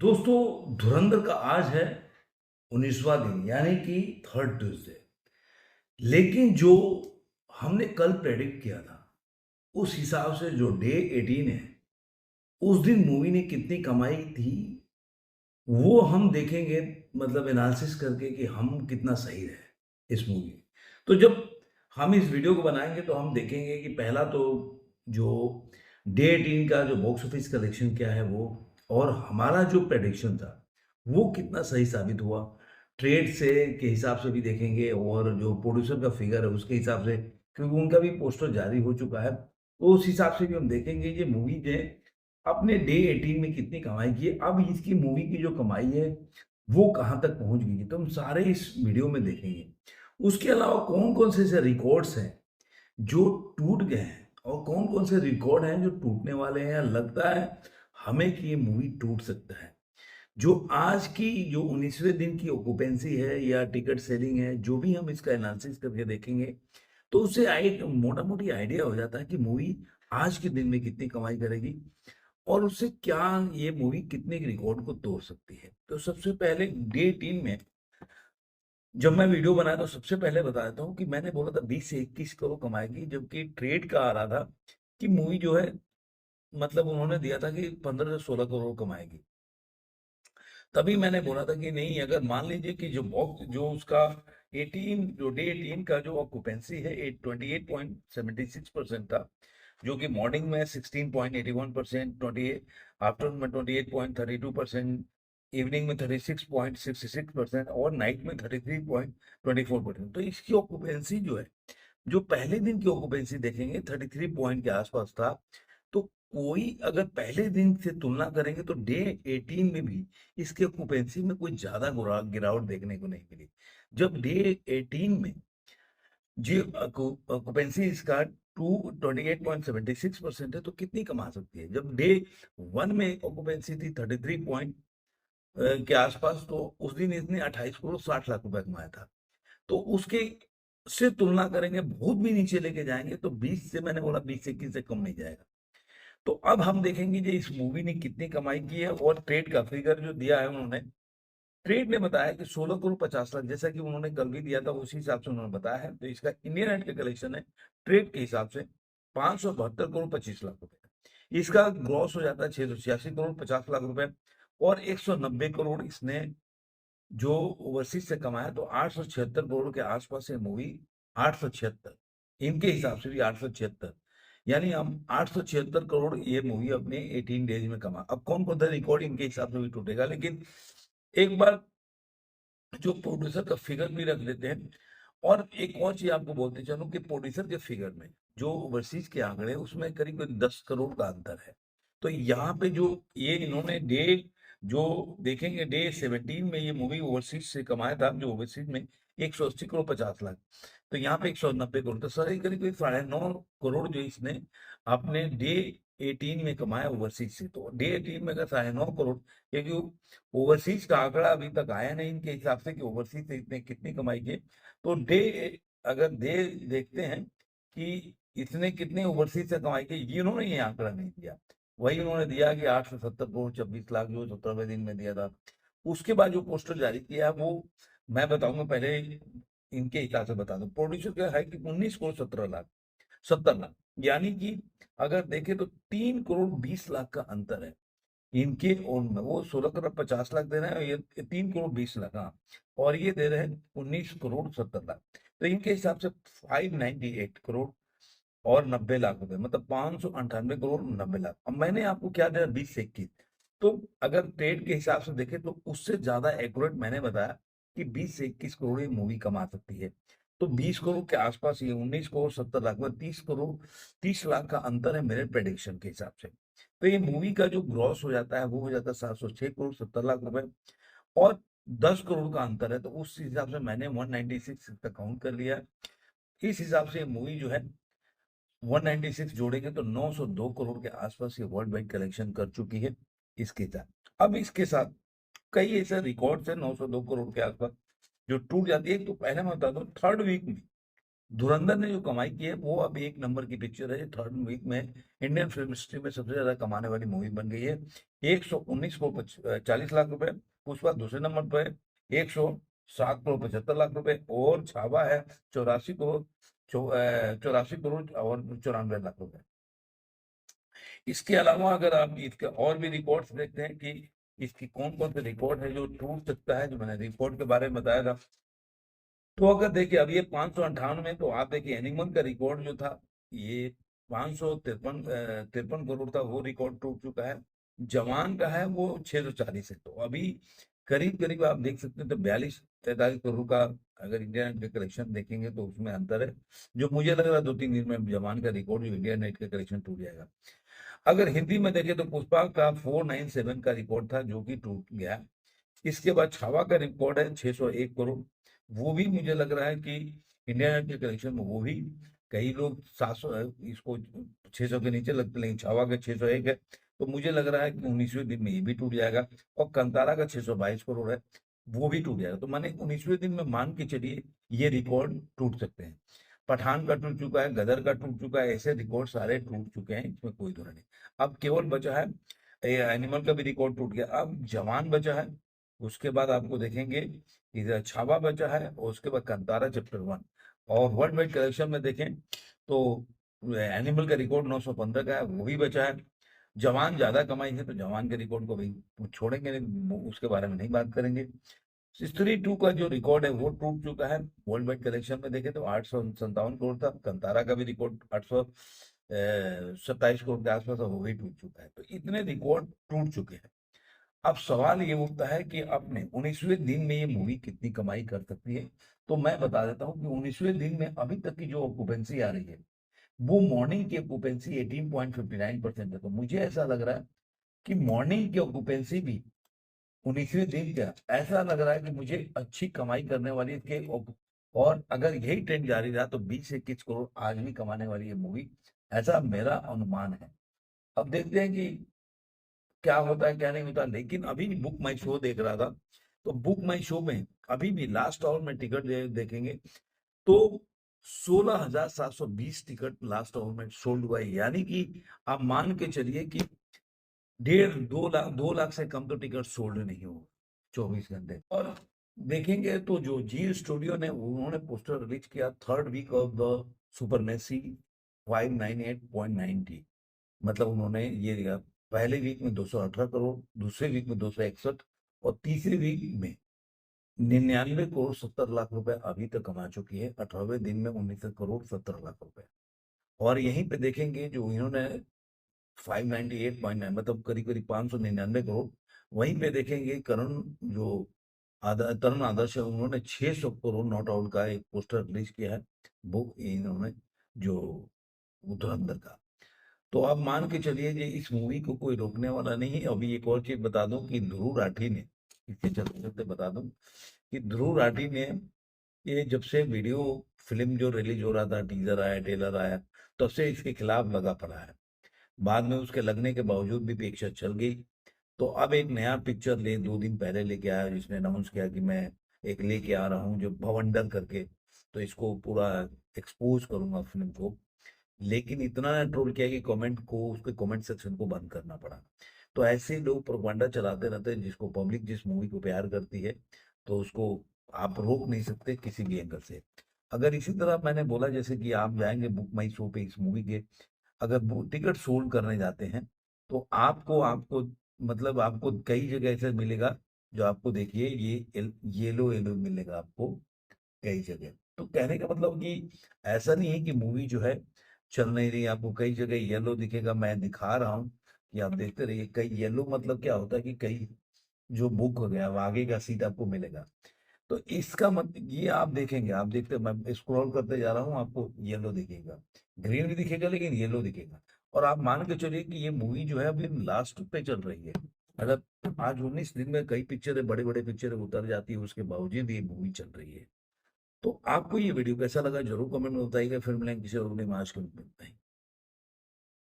दोस्तों, धुरंधर का आज है 19वां दिन यानी कि थर्ड ट्यूसडे। लेकिन जो हमने कल प्रेडिक्ट किया था उस हिसाब से जो डे 18 है, उस दिन मूवी ने कितनी कमाई थी वो हम देखेंगे। मतलब एनालिसिस करके कि हम कितना सही रहे इस मूवी में। तो जब हम इस वीडियो को बनाएंगे तो हम देखेंगे कि पहला तो जो डे 18 का जो बॉक्स ऑफिस कलेक्शन क्या है वो, और हमारा जो प्रेडिक्शन था वो कितना सही साबित हुआ। ट्रेड से के हिसाब से भी देखेंगे और जो प्रोड्यूसर का फिगर है उसके हिसाब से, क्योंकि उनका भी पोस्टर जारी हो चुका है, तो उस हिसाब से भी हम देखेंगे ये मूवी ने अपने डे 18 में कितनी कमाई की है। अब इसकी मूवी की जो कमाई है वो कहाँ तक पहुँच गई है, तो हम सारे इस वीडियो में देखेंगे। उसके अलावा कौन-कौन से ऐसे रिकॉर्ड्स हैं जो टूट गए हैं और कौन-कौन से रिकॉर्ड हैं जो टूटने वाले हैं या लगता है हमें कि ये मूवी टूट सकता है। जो आज की जो 19वें दिन की ऑक्यूपेंसी है या टिकट सेलिंग है, जो भी हम इसका एनालिसिस करके देखेंगे, तो उससे एक मोटा-मोटी आइडिया हो जाता है कि मूवी आज के दिन में कितनी कमाई करेगी और उससे क्या ये मूवी कितने रिकॉर्ड को तोड़ सकती है। तो सबसे पहले डे 3 में जब मैं वीडियो बनाया तो सबसे पहले बता देता हूँ कि मैंने बोला था 20 से 21 करोड़ कमाएगी, जबकि ट्रेड का आ रहा था कि मूवी जो है, मतलब उन्होंने दिया था कि 15 से 16 करोड़ कमाएगी। तभी मैंने बोला था कि नहीं, अगर मान लीजिए कि जो बॉक्स जो उसका 18 जो डे 18 का जो ऑक्यूपेंसी है 28.76% था, जो कि मॉर्निंग में 16.81%, 28 आफ्टरनून में 28.32%, इवनिंग में 36.66% और नाइट में 33.24%। तो इसकी ऑक्यूपेंसी जो है, जो पहले दिन की ऑक्यूपेंसी देखेंगे 33 पॉइंट के आसपास था। तो कोई अगर पहले दिन से तुलना करेंगे तो डे 18 में भी इसके ऑक्यूपेंसी में कोई ज्यादा गिरावट देखने को नहीं मिली। जब डे 18 में जी ऑक्यूपेंसी इसका 28.76% है, तो कितनी कमा सकती है। जब डे 1 में ऑक्यूपेंसी थी 33 पॉइंट के आसपास, तो उस दिन इसने 28 करोड़ 60 लाख रुपए कमाया था। तो उसके से तुलना करेंगे, बहुत भी नीचे लेके जाएंगे तो 20 से, मैंने बोला 20 से 21 से कम नहीं जाएगा। तो अब हम देखेंगे कि इस मूवी ने कितनी कमाई की है, और ट्रेड का फिगर जो दिया है उन्होंने, ट्रेड ने बताया कि 16 करोड़ 50 लाख, जैसा कि उन्होंने कल भी दिया था उसी हिसाब से उन्होंने बताया है। तो इसका इंडियन नेट का कलेक्शन है ट्रेड के हिसाब से 572 करोड़ 25 लाख रुपए। इसका ग्रॉस हो जाता है 686 करोड़ 50 लाख रुपए, और 190 करोड़ इसने जो ओवरसीज से कमाया, तो 876 करोड़ के आसपास ये मूवी, 876 इनके हिसाब से भी 876, यानी हम 876 करोड़ ये मूवी अपने 18 डेज में कमा। अब कौन कौन सा रिकॉर्ड इनके हिसाब से भी टूटेगा, लेकिन एक बार जो प्रोड्यूसर का फिगर भी रख लेते हैं। और एक और चीज आपको बोलते चलो कि प्रोड्यूसर के फिगर में जो ओवरसीज के आंकड़े उसमें करीब करीब 10 करोड़ का अंतर है। तो यहाँ पे जो ये इन्होंने डे जो देखेंगे डे 17 में ये मूवी ओवरसीज से कमाया था, जो ओवरसीज में 180 करोड़ 50 लाख, तो यहाँ पे 190 करोड़, तो सारे करीब करीब 9.5 करोड़ जो इसने अपने डे 18 में कमाया ओवरसीज से। तो डे 18 में अगर 9.5 करोड़, क्योंकि ओवरसीज का आंकड़ा अभी तक आया नहीं इनके हिसाब से कि ओवरसीज से इतने कितनी कमाई की, तो डे अगर दे देखते हैं कि इसने कितने ओवरसीज से कमाई की, ये इन्होंने ये आंकड़ा नहीं दिया। वही उन्होंने दिया कि 870 करोड़ 26 लाख जो 17वें दिन में दिया था। उसके बाद जो पोस्टर जारी किया है वो मैं बताऊंगा, पहले इनके हिसाब से बता दूं। प्रोड्यूसर का है कि 19 करोड़ 17 लाख, 70 लाख, यानी कि अगर देखें तो 3 करोड़ 20 लाख का अंतर है इनके और में। वो 16 करोड़ 50 लाख दे रहे हैं और ये 3 करोड़ 20 लाख, हाँ, और ये दे रहे हैं 19 करोड़ 70 लाख। तो इनके हिसाब से 598 करोड़ और 90 लाख रुपए, मतलब 598 करोड़ 90 लाख। अब मैंने आपको क्या दिया, 20 से 21, तो अगर ट्रेड के हिसाब से देखें तो उससे ज्यादा एक्यूरेट मैंने बताया कि 20 से 21 करोड़ ये मूवी कमा सकती है। तो 20 करोड़ के आसपास, ये 19 करोड़ 70 लाख में 30 करोड़ 30 लाख का अंतर है मेरे प्रेडिक्शन के हिसाब से। तो ये मूवी का जो ग्रॉस हो जाता है वो हो जाता है 706 करोड़ 70 लाख रुपए, और 10 करोड़ का अंतर है, तो उस हिसाब से मैंने 196 का काउंट कर लिया। इस हिसाब से मूवी जो है 196 जोड़ेंगे तो 902 करोड़ के आसपास ये वर्ल्ड वाइड कलेक्शन कर चुकी है इसके साथ। अब इसके साथ कई ऐसे रिकॉर्ड्स है 902 करोड़ के आसपास जो टूट जाती है। तो पहले मैं बता दूं, थर्ड वीक में धुरंधर ने जो कमाई की है वो अब एक नंबर की पिक्चर है। थर्ड वीक में इंडियन फिल्म हिस्ट्री में सबसे ज्यादा कमाने वाली मूवी बन गई है। 119 करोड़ 40 लाख रुपए। पुष्पा दूसरे नंबर पर है 107 करोड़ 75 लाख रुपए, और छावा है 84 करोड़ 94 लाख रुपए। इसके अलावा अगर आप इसके और भी रिकॉर्ड्स देखते हैं कि इसकी कौन कौन से रिकॉर्ड है जो टूट सकता है, जो मैंने रिकॉर्ड के बारे में बताया था, तो अगर देखिए अब ये 598 में, तो आप देखिए एनिमल का रिकॉर्ड जो था ये 553 करोड़ था, वो रिकॉर्ड टूट चुका है। जवान का है वो 640 है। तो अभी करीब करीब आप देख सकते हैं, तो 42-43 करोड़ का अगर इंडिया नेट का कलेक्शन देखेंगे तो उसमें अंतर है, जो मुझे लग रहा है 2-3 दिन में जवान का रिकॉर्ड जो इंडिया नेट का कलेक्शन टूट जाएगा। अगर हिंदी में देखें तो पुष्पा का 497 का रिकॉर्ड था जो कि टूट गया। इसके बाद छावा का रिकॉर्ड है 601 करोड़। वो भी मुझे लग रहा है कि इंडिया नेट के कलेक्शन में वो भी, कई लोग 700 इसको 600 के नीचे लगते, लेकिन छावा का 601 है। तो मुझे लग रहा है कि 19वें दिन में ये भी टूट जाएगा। और कंतारा का 622 करोड़ है, वो भी टूट जाएगा। तो माने 19वें दिन में मान के चलिए ये रिकॉर्ड टूट सकते हैं। पठान का टूट चुका है, गदर का टूट चुका है, ऐसे रिकॉर्ड सारे टूट चुके हैं, इसमें कोई दो नहीं। अब केवल बचा है एनिमल का भी रिकॉर्ड टूट गया, अब जवान बचा है। उसके बाद आपको देखेंगे इधर छावा बचा है, और उसके बाद कंतारा चैप्टर 1। और वर्ल्ड वाइड कलेक्शन में देखें तो एनिमल का रिकॉर्ड 915 का है, वो भी बचा है। जवान ज्यादा कमाई है, तो जवान के रिकॉर्ड को भी छोड़ेंगे नहीं, उसके बारे में नहीं बात करेंगे। स्त्री 2 का जो रिकॉर्ड है वो टूट चुका है। वर्ल्ड वाइड कलेक्शन में देखें तो 857 करोड़ था। कंतारा का भी रिकॉर्ड 827 करोड़ के आसपास, वो भी टूट चुका है। तो इतने रिकॉर्ड टूट चुके हैं। अब सवाल ये उठता है कि अपने 19वें दिन में ये मूवी कितनी कमाई कर सकती है। तो मैं बता देता हूँ कि 19वें दिन में अभी तक की जो ऑक्यूपेंसी आ रही है, वो मॉर्निंग की ऑक्यूपेंसी 18.59% है। तो मुझे ऐसा लग रहा है कि मॉर्निंग की ऑक्यूपेंसी भी 19वें दिन का ऐसा लग रहा है कि मुझे अच्छी कमाई करने वाली के, और अगर यही ट्रेंड जारी रहा तो 20 से 21 करोड़ आज भी कमाने वाली है मूवी, ऐसा मेरा अनुमान है। अब देखते हैं कि क्या होता है क्या नहीं होता। लेकिन अभी भी बुक माई शो देख रहा था, तो बुक माई शो में अभी भी लास्ट आवर में टिकट देखेंगे तो 16,720 टिकट लास्ट आवर में सोल्ड हुआ है। यानी कि आप मान के चलिए कि 2.5 2 लाख से कम तो टिकट सोल्ड नहीं हो 24 घंटे। और देखेंगे तो जो जी स्टूडियो ने उन्होंने पोस्टर रिलीज किया third week of the supremacy 598.90, मतलब उन्होंने ये दिया पहले वीक में 218 करोड़, दूसरे वीक में 261, और तीसरे वीक में 99 करोड़ 70 लाख रुपए अभी तक कमा चुकी है। 18वें दिन में 19 करोड़ 70 लाख रुपए। और यहीं पे देखेंगे जो इन्होंने 598.9, मतलब करीब करीब 599 करोड़। वहीं पे देखेंगे करण जो तरुण आदर्श है, उन्होंने 600 करोड़ नॉट आउट का एक पोस्टर रिलीज किया है, वो इन्होंने जो धुरंधर का। तो आप मान के चलिए कि इस मूवी को कोई रोकने वाला नहीं है। अभी एक और चीज बता दूं कि ध्रुव राठी ने, इसके चलते चलते बता दूं कि ध्रुव राठी ने ये जब से वीडियो फिल्म जो रिलीज हो रहा था, टीजर आया, ट्रेलर आया, तब से इसके खिलाफ लगा पड़ा है। बाद में उसके लगने के बावजूद भी पिक्चर चल गई। तो अब एक नया पिक्चर 2 दिन पहले लेके आया, जिसने अनाउंस किया कि मैं एक लेके आ रहा हूँ जो भवंडर करके, तो इसको पूरा एक्सपोज करूंगा फिल्म को। लेकिन इतना ट्रोल किया कि कमेंट को, उसके कमेंट सेक्शन को बंद करना पड़ा। तो ऐसे लोग प्रोपागेंडा चलाते रहते हैं, जिसको पब्लिक जिस मूवी को प्यार करती है तो उसको आप रोक नहीं सकते किसी भी एंगल से। अगर इसी तरह मैंने बोला जैसे कि आप जाएंगे बुक माई शो पे इस मूवी के, अगर टिकट सोल्ड करने जाते हैं तो आपको आपको मतलब आपको कई जगह ऐसे मिलेगा जो आपको देखिए ये येलो येलो मिलेगा आपको कई जगह। तो कहने का मतलब कि ऐसा नहीं है कि मूवी जो है चल नहीं रही, आपको कई जगह येलो दिखेगा। मैं दिखा रहा हूँ कि आप देखते रहिए। कई येलो मतलब क्या होता है कि कई जो बुक हो गया वो आगे का सीट आपको मिलेगा। तो इसका मतलब ये आप देखेंगे, आप देखते, मैं स्क्रॉल करते जा रहा हूँ, आपको येलो दिखेगा, ग्रीन भी दिखेगा, लेकिन येलो दिखेगा। और आप मान के चलिए कि ये मूवी जो है अभी लास्ट पे चल रही है। अगर आज 19 दिन में कई पिक्चरें, बड़े बड़े पिक्चरें उतर जाती है, उसके बावजूद ये मूवी चल रही है। तो आपको ये वीडियो कैसा लगा जरूर कमेंट में बताइएगा। फिर मिलेंगे किसी और वीडियो में। आज के लिए इतना ही।